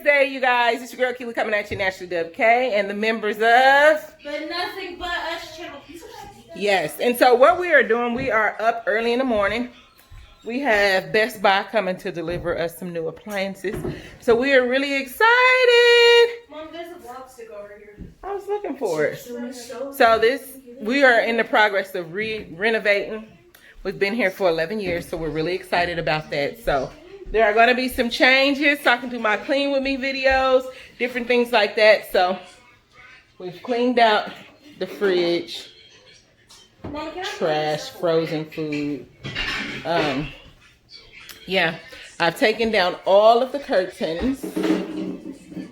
Wednesday, you guys. It's your girl Keely coming at you, naturally DubK, and the members of But Nothing But Us channel. Yes. And so what we are doing, we are up early in the morning. We have Best Buy coming to deliver us some new appliances. So we are really excited. Mom, there's a vlog stick over here. I was looking for it. So we are in the progress of renovating. We've been here for 11 years, so we're really excited about that. So there are going to be some changes, talking to my Clean With Me videos, different things like that. So we've cleaned out the fridge, trash, frozen food. Yeah, I've taken down all of the curtains,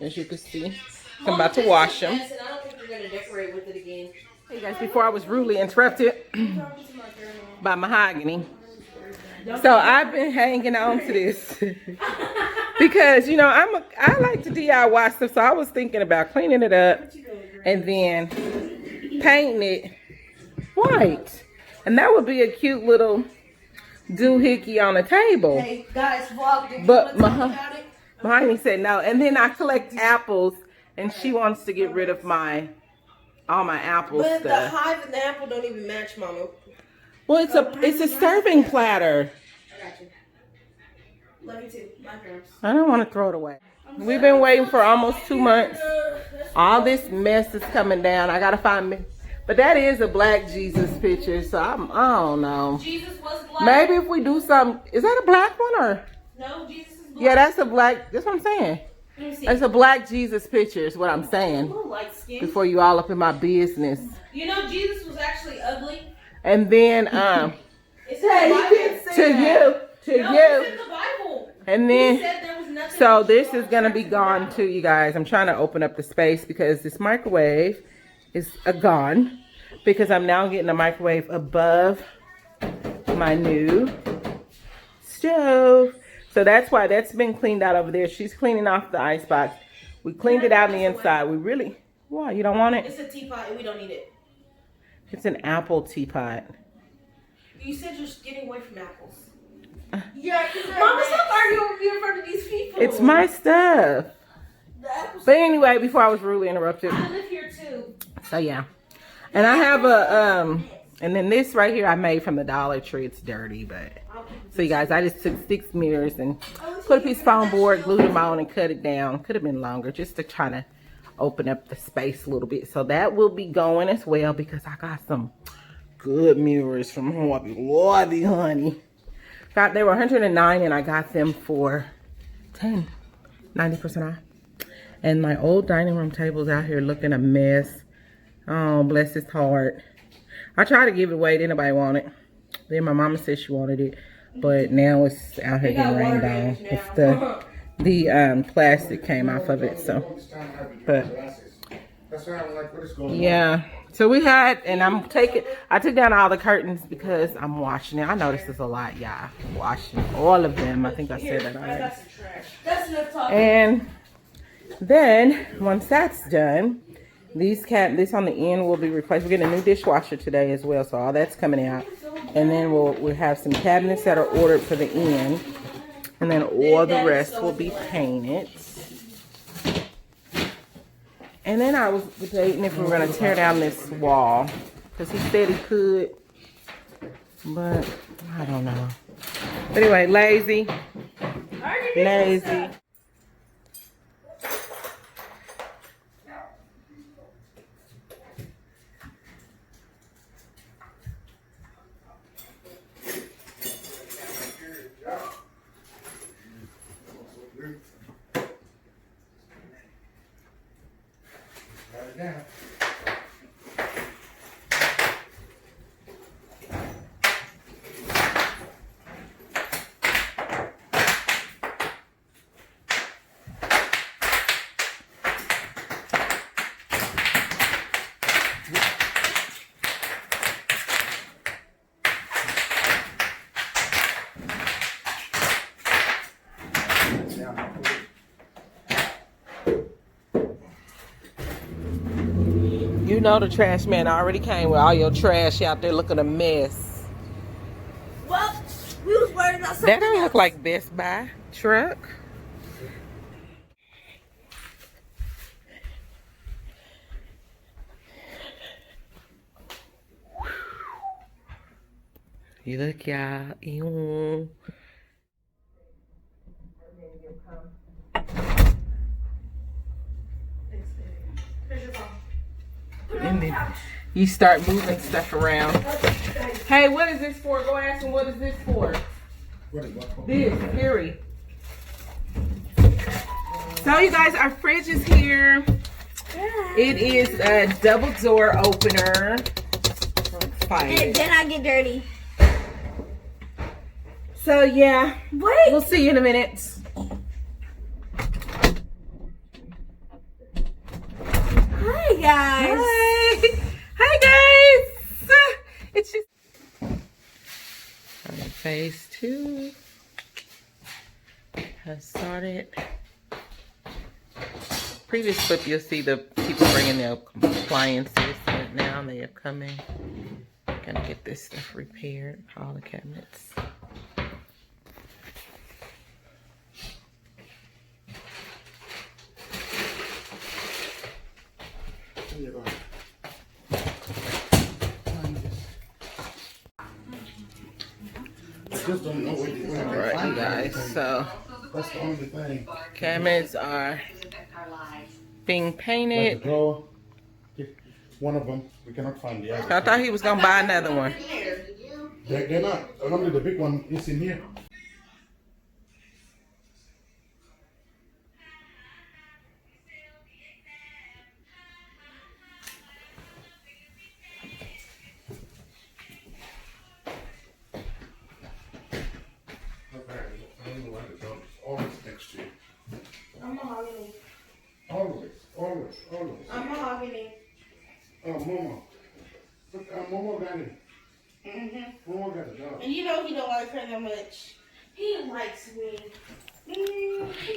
as you can see. I'm about to wash them. I don't think you're gonna decorate with it again. Hey guys, before I was rudely interrupted by mahogany. So I've been hanging on to this because, you know, I like to DIY stuff. So I was thinking about cleaning it up and then painting it white. And that would be a cute little doohickey on a table. Hey guys, vlog. But Mahogany said no. And then I collect apples, and she wants to get rid of all my apple But stuff. the hive and the apple don't even match, Mama. Well, it's a serving platter. I got you. Love you too. Bye, girls. I don't want to throw it away. We've been waiting for almost 2 months. All this mess is coming down. I gotta find me. But that is a black Jesus picture, so I don't know. Jesus was black. Maybe if we do some, is that a black one or? No, Jesus is black. Yeah, that's a black. That's what I'm saying. Let me see. That's a black Jesus picture, is what I'm A saying. little light skin. Before you all up in my business. You know, Jesus was actually ugly. And then, It's in the Bible. to you. It's in the Bible. And He then, said there was nothing so that this you is gonna be attracted gone about. too, you guys. I'm trying to open up the space because this microwave is gone. Because I'm now getting a microwave above my new stove. So that's why that's been cleaned out over there. She's cleaning off the icebox. We cleaned it out on the inside. We really, why, you don't want it? It's a teapot and we don't need it. It's an apple teapot. You said you're getting away from apples. Yeah, Mama, stop arguing with me in front of these people. It's my stuff. The apples. But anyway, before I was rudely interrupted. I live here too. So yeah. And I have a, and then this right here I made from the Dollar Tree. It's dirty, but. So you guys, I just took 6 mirrors and put a piece of foam board, glued them on and cut it down. Could have been longer just to try to open up the space a little bit. So that will be going as well because I got some good mirrors from Hobby Lobby, honey. They were $109 and I got them for 90% off. And my old dining room table's out here looking a mess. Oh, bless his heart. I tried to give it away. Didn't nobody want it. Then my mama said she wanted it. But now it's out here getting rained on. It's the plastic came off of it. So, but yeah. So we had, and I took down all the curtains because I'm washing it. I know this is a lot, y'all. Washing all of them. I think I said that already. That's enough talking. And then once that's done, this on the end will be replaced. We're getting a new dishwasher today as well, so all that's coming out. And then we'll have some cabinets that are ordered for the end, and then all the rest will be painted. And then I was debating if we were gonna tear down this wall because he said he could, but I don't know. But anyway, lazy. Yeah. You know the trash man already came with all your trash out there looking a mess. Well, we was worried about something That don't else. look like Best Buy truck. You look, y'all. Ew. And then you start moving stuff around. Hey, what is this for? Go ask him, what is this for? What is what? This, Harry. So you guys, our fridge is here. It is a double door opener. And then I get dirty. So yeah, Wait. we'll see you in a minute. Hi guys. Hi. Hi guys. It's just phase 2 has started. Previous clip, you'll see the people bringing their appliances, and now they are coming. Gonna get this stuff repaired, all the cabinets. Just don't know what you're doing. Alright, you guys, so That's the only thing. cabinets are being Like painted. the drawer, one of them, we cannot find the other. I thought he was gonna buy another one. They're not. Only the big one is in here. I don't know why the dog is always next to you. I'm mahogany. Always, always, always. I'm mahogany. Oh, Momo. Look, Momo got it. Momo got a dog. And you know he don't like her that much. He likes me.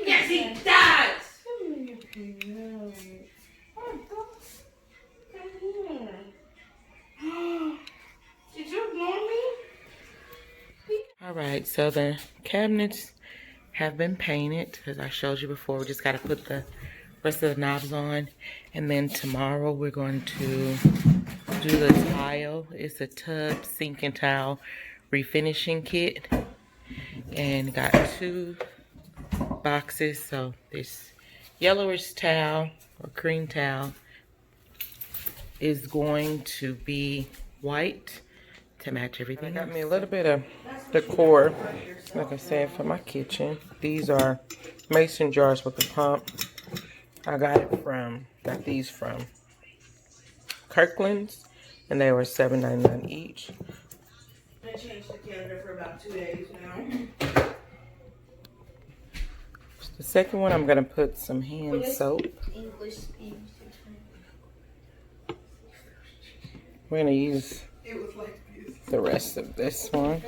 Yes, he does! Come here. Oh, come here. Did you ignore me? Alright, so the cabinets have been painted, as I showed you before. We just got to put the rest of the knobs on. And then tomorrow we're going to do the tile. It's a tub, sink, and tile refinishing kit. And got 2 boxes. So this yellowish tile, or cream tile, is going to be white to match everything. Got me a little bit of decor, like I said, for my kitchen. These are mason jars with the pump. I got these from Kirkland's, and they were $7.99 each. I changed the calendar for about 2 days now. The second one, I'm gonna put some hand soap. English. We're gonna use the rest of this one.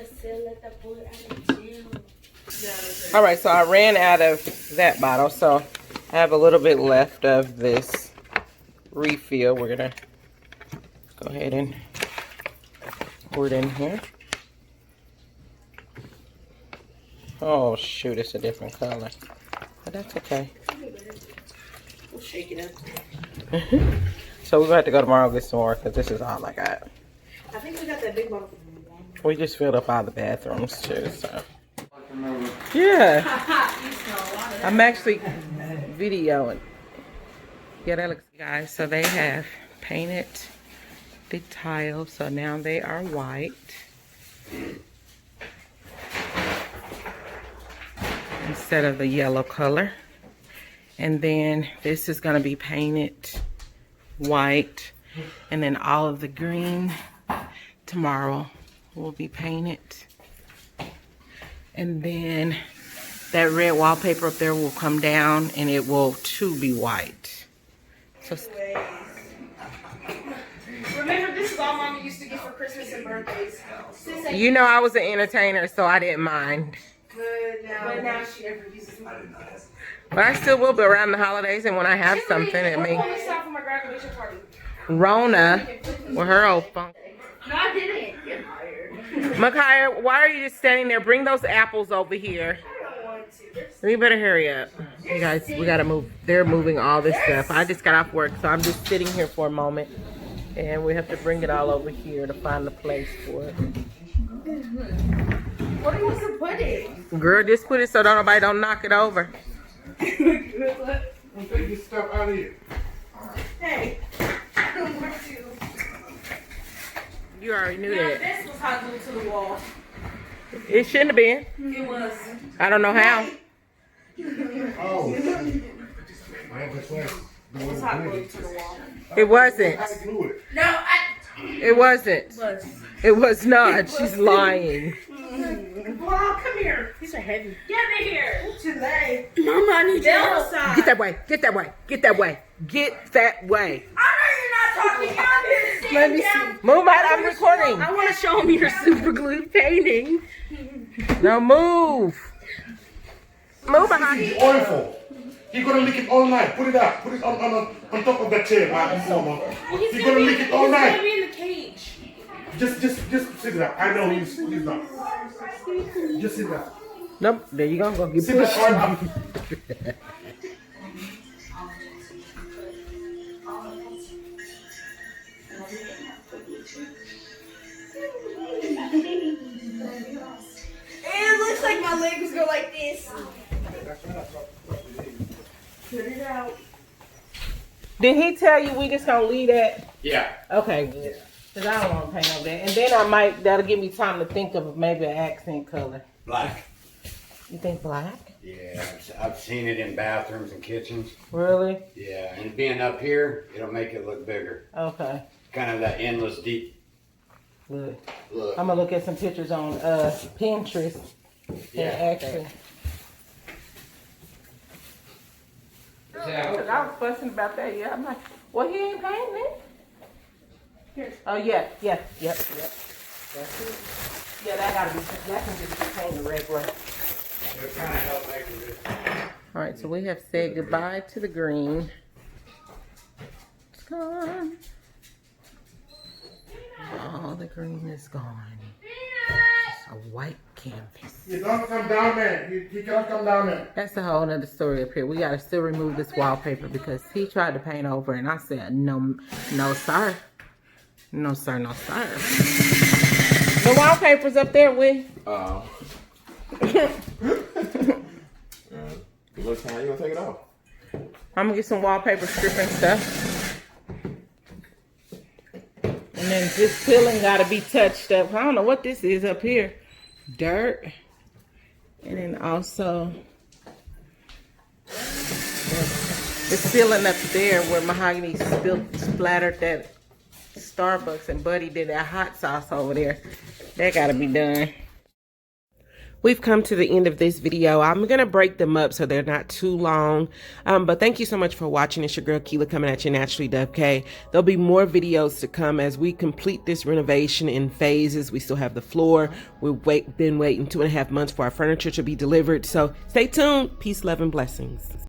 All right, so I ran out of that bottle, so I have a little bit left of this refill. We're gonna go ahead and pour it in here. Oh shoot, it's a different color, but that's okay. We'll shake it up. So we're gonna have to go tomorrow and get some more, because this is all I got. I think we got that big bottle. We just filled up all the bathrooms too, so. Yeah. I'm actually videoing. Yeah, that looks, guys, so they have painted the tiles, so now they are white. Instead of the yellow color. And then this is gonna be painted white. And then all of the green tomorrow will be painted. And then that red wallpaper up there will come down, and it will too be white. So Remember, this is all Mama used to get for Christmas and birthdays. you know, I was an entertainer, so I didn't mind. Good now. But now she never uses money. But I still will be around the holidays, and when I have something, I mean, For my graduation party. Rona with her old phone. No, I didn't. Get hired. Makaya, why are you just standing there? Bring those apples over here. I don't want to. We better hurry up. You guys, we gotta move. They're moving all this stuff. I just got off work, so I'm just sitting here for a moment. And we have to bring it all over here to find the place for it. What are you supposed to put it? Girl, just put it so nobody don't knock it over. Take this stuff out of here. Hey. I don't want to. You already knew Now, that. this was hot glued to the wall. It shouldn't have been. It was. I don't know how. Oh. Man, that's right. It was hot glued to the wall. It wasn't. I glue it. No, I It wasn't. was. It was not. She's lying. Well, come here. These are heavy. Get me here. Today. Mama, I need your Bell help. side. Get that way. Get that way. Get that way. Get that way. I know you're not talking. You're out here to stand Let me down. see. Move out. I'm recording. I want to show him your super glued painting. No, move. Move behind It's you. oilful. You're gonna lick it all night. Put it up. Put it on top of that chair, Mama. You're gonna lick it all He's gonna night. be in the cage. Just sit it up. I know he's not. Just sit it up. Nope. There you go. Go get Sit that pushed. arm up. It looks like my legs go like this. Put it out. Did he tell you we just gonna leave that? Yeah. Okay, good. Cause I don't want to paint over that. And then I might, that'll give me time to think of maybe an accent color. Black. You think black? Yeah, I've seen it in bathrooms and kitchens. Really? Yeah, and being up here, it'll make it look bigger. Okay. Kind of that endless deep Look. look. I'm gonna look at some pictures on Pinterest. Yeah. Action. I was fussing about that. Yeah, I'm like, well, he ain't painting it. Here. Oh yeah, yep. That's it. Yeah, that gotta be. That can just be painted regular. It'll kind of help make it good. All right, so we have said goodbye to the green. It's gone. All the green is gone. It's a white canvas. You don't come down there. You can't come down there. That's a whole nother story up here. We gotta still remove this wallpaper because he tried to paint over and I said, no, sir. No, sir, no, sir. The wallpaper's up there, we. What time you gonna take it off? I'm gonna get some wallpaper stripping stuff. And then this ceiling gotta be touched up. I don't know what this is up here. Dirt. And then also the ceiling up there where Mahogany splattered that Starbucks and Buddy did that hot sauce over there. That gotta be done. We've come to the end of this video. I'm going to break them up so they're not too long. But thank you so much for watching. It's your girl Keela coming at you naturally, DubK. There'll be more videos to come as we complete this renovation in phases. We still have the floor. We've been waiting 2.5 months for our furniture to be delivered. So stay tuned. Peace, love, and blessings.